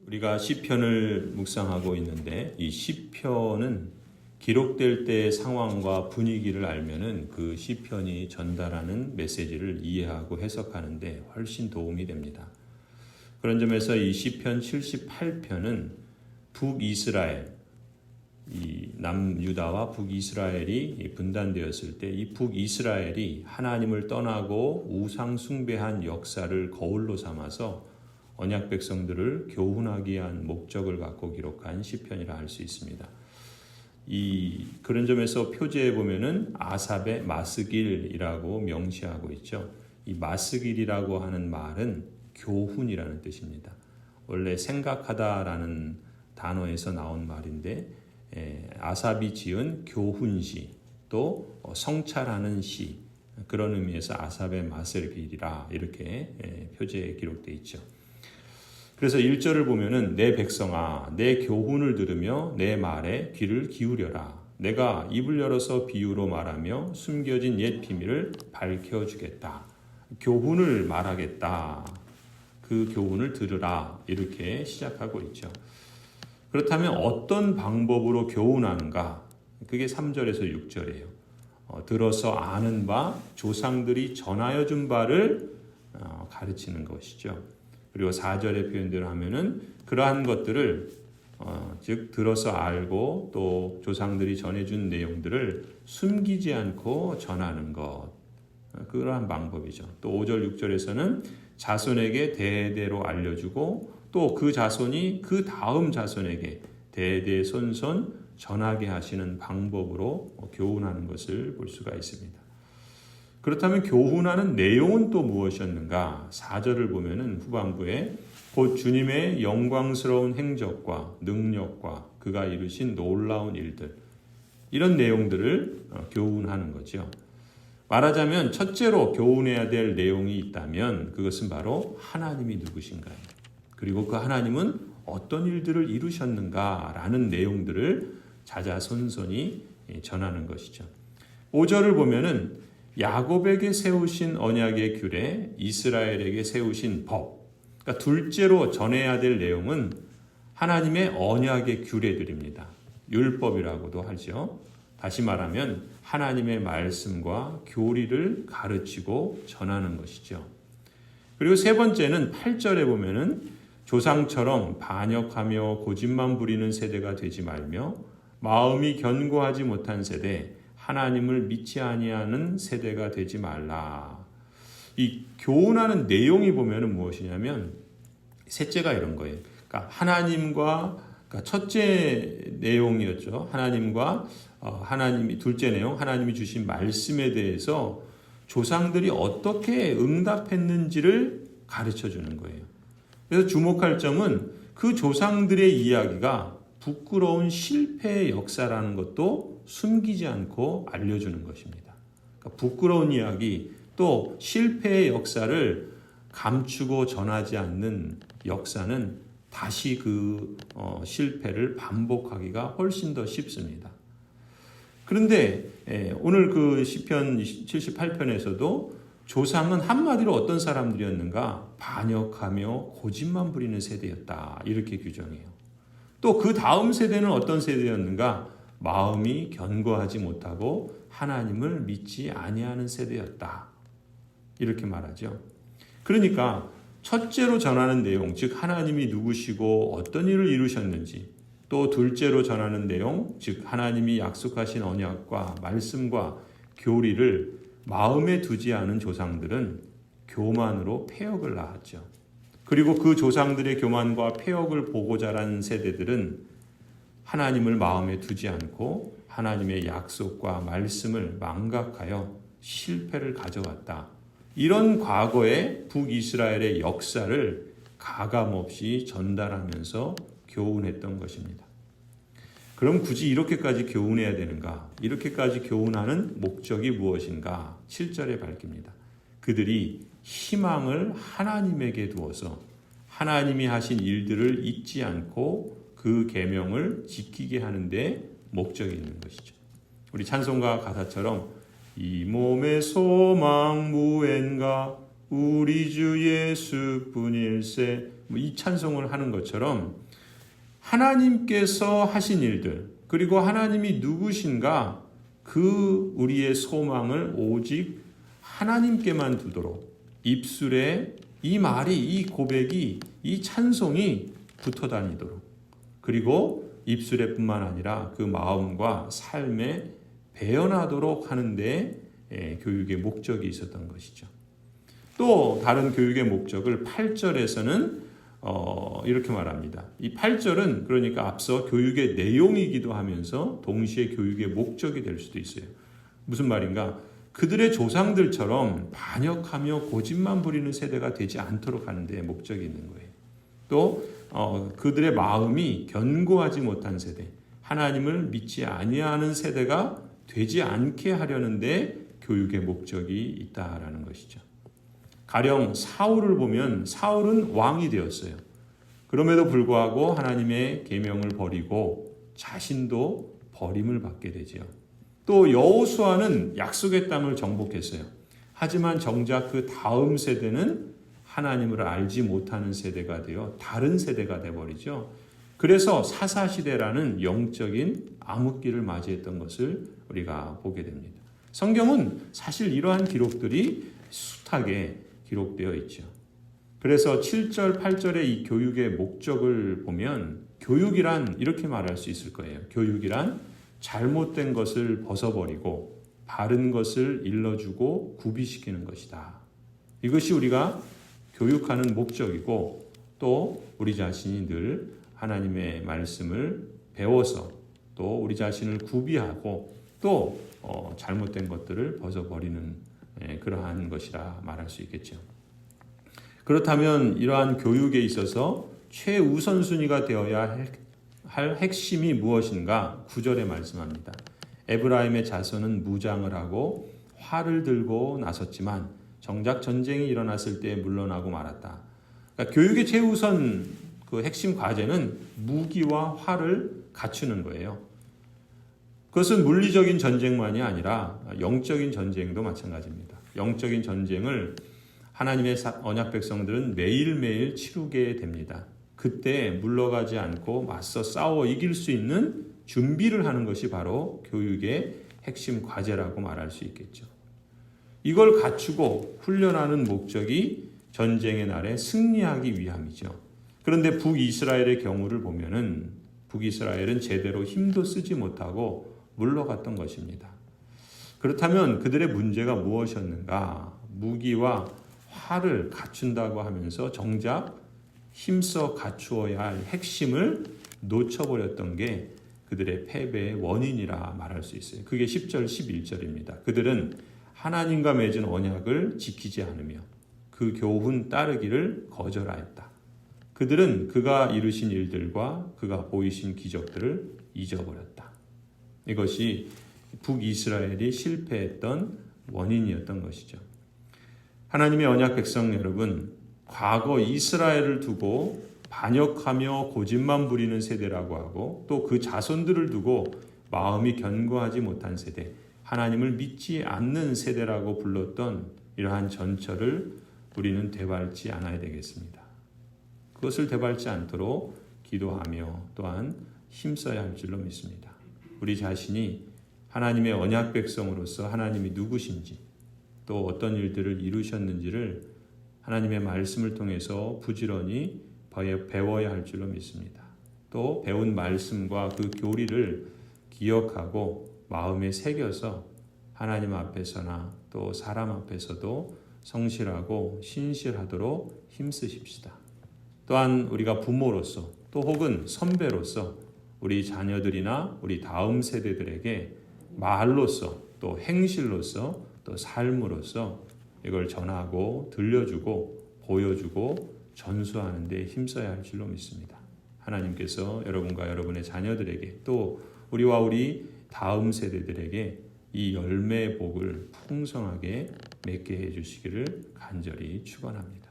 우리가 시편을 묵상하고 있는데 이 시편은 기록될 때의 상황과 분위기를 알면은 그 시편이 전달하는 메시지를 이해하고 해석하는데 훨씬 도움이 됩니다. 그런 점에서 이 시편 78편은 북이스라엘, 이 남유다와 북이스라엘이 분단되었을 때 이 북이스라엘이 하나님을 떠나고 우상 숭배한 역사를 거울로 삼아서 언약 백성들을 교훈하기 위한 목적을 갖고 기록한 시편이라 할 수 있습니다. 그런 점에서 표제에 보면은 아삽의 마스길이라고 명시하고 있죠. 이 마스길이라고 하는 말은 교훈이라는 뜻입니다. 원래 생각하다라는 단어에서 나온 말인데 아삽이 지은 교훈시 또 성찰하는 시 그런 의미에서 아삽의 마스길이라 이렇게 표제에 기록되어 있죠. 그래서 1절을 보면은 내 백성아 내 교훈을 들으며 내 말에 귀를 기울여라. 내가 입을 열어서 비유로 말하며 숨겨진 옛 비밀을 밝혀주겠다. 교훈을 말하겠다. 그 교훈을 들으라. 이렇게 시작하고 있죠. 그렇다면 어떤 방법으로 교훈하는가? 그게 3절에서 6절이에요. 들어서 아는 바 조상들이 전하여 준 바를 가르치는 것이죠. 그리고 4절의 표현대로 하면은 그러한 것들을 즉 들어서 알고 또 조상들이 전해준 내용들을 숨기지 않고 전하는 것 그러한 방법이죠. 또 5절 6절에서는 자손에게 대대로 알려주고 또 그 자손이 그 다음 자손에게 대대손손 전하게 하시는 방법으로 교훈하는 것을 볼 수가 있습니다. 그렇다면 교훈하는 내용은 또 무엇이었는가? 4절을 보면은 후반부에 곧 주님의 영광스러운 행적과 능력과 그가 이루신 놀라운 일들 이런 내용들을 교훈하는 거죠. 말하자면 첫째로 교훈해야 될 내용이 있다면 그것은 바로 하나님이 누구신가요? 그리고 그 하나님은 어떤 일들을 이루셨는가라는 내용들을 자자손손이 전하는 것이죠. 5절을 보면은 야곱에게 세우신 언약의 규례, 이스라엘에게 세우신 법. 그러니까 둘째로 전해야 될 내용은 하나님의 언약의 규례들입니다. 율법이라고도 하죠. 다시 말하면 하나님의 말씀과 교리를 가르치고 전하는 것이죠. 그리고 세 번째는 8절에 보면은 조상처럼 반역하며 고집만 부리는 세대가 되지 말며 마음이 견고하지 못한 세대, 하나님을 믿지 아니하는 세대가 되지 말라. 이 교훈하는 내용이 보면은 무엇이냐면 셋째가 이런 거예요. 그러니까 그러니까 첫째 내용이었죠. 하나님이 둘째 내용, 하나님이 주신 말씀에 대해서 조상들이 어떻게 응답했는지를 가르쳐 주는 거예요. 그래서 주목할 점은 그 조상들의 이야기가 부끄러운 실패의 역사라는 것도 숨기지 않고 알려주는 것입니다. 그러니까 부끄러운 이야기 또 실패의 역사를 감추고 전하지 않는 역사는 다시 그 실패를 반복하기가 훨씬 더 쉽습니다. 그런데 오늘 그 시편 78편에서도 조상은 한마디로 어떤 사람들이었는가? 반역하며 고집만 부리는 세대였다. 이렇게 규정해요. 또 그 다음 세대는 어떤 세대였는가? 마음이 견고하지 못하고 하나님을 믿지 아니하는 세대였다. 이렇게 말하죠. 그러니까 첫째로 전하는 내용, 즉 하나님이 누구시고 어떤 일을 이루셨는지, 또 둘째로 전하는 내용, 즉 하나님이 약속하신 언약과 말씀과 교리를 마음에 두지 않은 조상들은 교만으로 폐역을 낳았죠. 그리고 그 조상들의 교만과 폐역을 보고 자란 세대들은 하나님을 마음에 두지 않고 하나님의 약속과 말씀을 망각하여 실패를 가져왔다. 이런 과거의 북이스라엘의 역사를 가감없이 전달하면서 교훈했던 것입니다. 그럼 굳이 이렇게까지 교훈해야 되는가? 이렇게까지 교훈하는 목적이 무엇인가? 7절에 밝힙니다. 그들이 희망을 하나님에게 두어서 하나님이 하신 일들을 잊지 않고 그 계명을 지키게 하는 데 목적이 있는 것이죠. 우리 찬송가 가사처럼 이 몸의 소망 무엔가 우리 주 예수뿐일세. 이 찬송을 하는 것처럼 하나님께서 하신 일들, 그리고 하나님이 누구신가, 그 우리의 소망을 오직 하나님께만 두도록 입술에 이 말이, 이 고백이, 이 찬송이 붙어 다니도록, 그리고 입술에 뿐만 아니라 그 마음과 삶에 배어나도록 하는데 교육의 목적이 있었던 것이죠. 또 다른 교육의 목적을 8절에서는 이렇게 말합니다. 이 8절은 그러니까 앞서 교육의 내용이기도 하면서 동시에 교육의 목적이 될 수도 있어요. 무슨 말인가? 그들의 조상들처럼 반역하며 고집만 부리는 세대가 되지 않도록 하는 데 목적이 있는 거예요. 또 그들의 마음이 견고하지 못한 세대, 하나님을 믿지 아니하는 세대가 되지 않게 하려는 데 교육의 목적이 있다라는 것이죠. 가령 사울을 보면 사울은 왕이 되었어요. 그럼에도 불구하고 하나님의 계명을 버리고 자신도 버림을 받게 되지요. 또 여호수아는 약속의 땅을 정복했어요. 하지만 정작 그 다음 세대는 하나님을 알지 못하는 세대가 되어 다른 세대가 되어버리죠. 그래서 사사시대라는 영적인 암흑기를 맞이했던 것을 우리가 보게 됩니다. 성경은 사실 이러한 기록들이 숱하게 기록되어 있죠. 그래서 7절, 8절의 이 교육의 목적을 보면 교육이란 이렇게 말할 수 있을 거예요. 교육이란 잘못된 것을 벗어버리고 바른 것을 일러주고 구비시키는 것이다. 이것이 우리가 교육하는 목적이고, 또 우리 자신이 늘 하나님의 말씀을 배워서 또 우리 자신을 구비하고 또 잘못된 것들을 벗어버리는 그러한 것이라 말할 수 있겠죠. 그렇다면 이러한 교육에 있어서 최우선순위가 되어야 할 핵심이 무엇인가? 9절에 말씀합니다. 에브라임의 자손은 무장을 하고 활을 들고 나섰지만 정작 전쟁이 일어났을 때 물러나고 말았다. 그러니까 교육의 최우선 그 핵심 과제는 무기와 활을 갖추는 거예요. 그것은 물리적인 전쟁만이 아니라 영적인 전쟁도 마찬가지입니다. 영적인 전쟁을 하나님의 언약 백성들은 매일매일 치르게 됩니다. 그때 물러가지 않고 맞서 싸워 이길 수 있는 준비를 하는 것이 바로 교육의 핵심 과제라고 말할 수 있겠죠. 이걸 갖추고 훈련하는 목적이 전쟁의 날에 승리하기 위함이죠. 그런데 북이스라엘의 경우를 보면은 북이스라엘은 제대로 힘도 쓰지 못하고 물러갔던 것입니다. 그렇다면 그들의 문제가 무엇이었는가? 무기와 활을 갖춘다고 하면서 정작 힘써 갖추어야 할 핵심을 놓쳐버렸던 게 그들의 패배의 원인이라 말할 수 있어요. 그게 10절, 11절입니다. 그들은 하나님과 맺은 언약을 지키지 않으며 그 교훈 따르기를 거절하였다. 그들은 그가 이루신 일들과 그가 보이신 기적들을 잊어버렸다. 이것이 북이스라엘이 실패했던 원인이었던 것이죠. 하나님의 언약 백성 여러분, 과거 이스라엘을 두고 반역하며 고집만 부리는 세대라고 하고 또 그 자손들을 두고 마음이 견고하지 못한 세대, 하나님을 믿지 않는 세대라고 불렀던 이러한 전철을 우리는 되밟지 않아야 되겠습니다. 그것을 되밟지 않도록 기도하며 또한 힘써야 할 줄로 믿습니다. 우리 자신이 하나님의 언약 백성으로서 하나님이 누구신지 또 어떤 일들을 이루셨는지를 하나님의 말씀을 통해서 부지런히 배워야 할 줄로 믿습니다. 또 배운 말씀과 그 교리를 기억하고 마음에 새겨서 하나님 앞에서나 또 사람 앞에서도 성실하고 신실하도록 힘쓰십시다. 또한 우리가 부모로서 또 혹은 선배로서 우리 자녀들이나 우리 다음 세대들에게 말로서 또 행실로서 또 삶으로서 이걸 전하고 들려주고 보여주고 전수하는 데 힘써야 할 줄로 믿습니다. 하나님께서 여러분과 여러분의 자녀들에게 또 우리와 우리 다음 세대들에게 이 열매의 복을 풍성하게 맺게 해주시기를 간절히 축원합니다.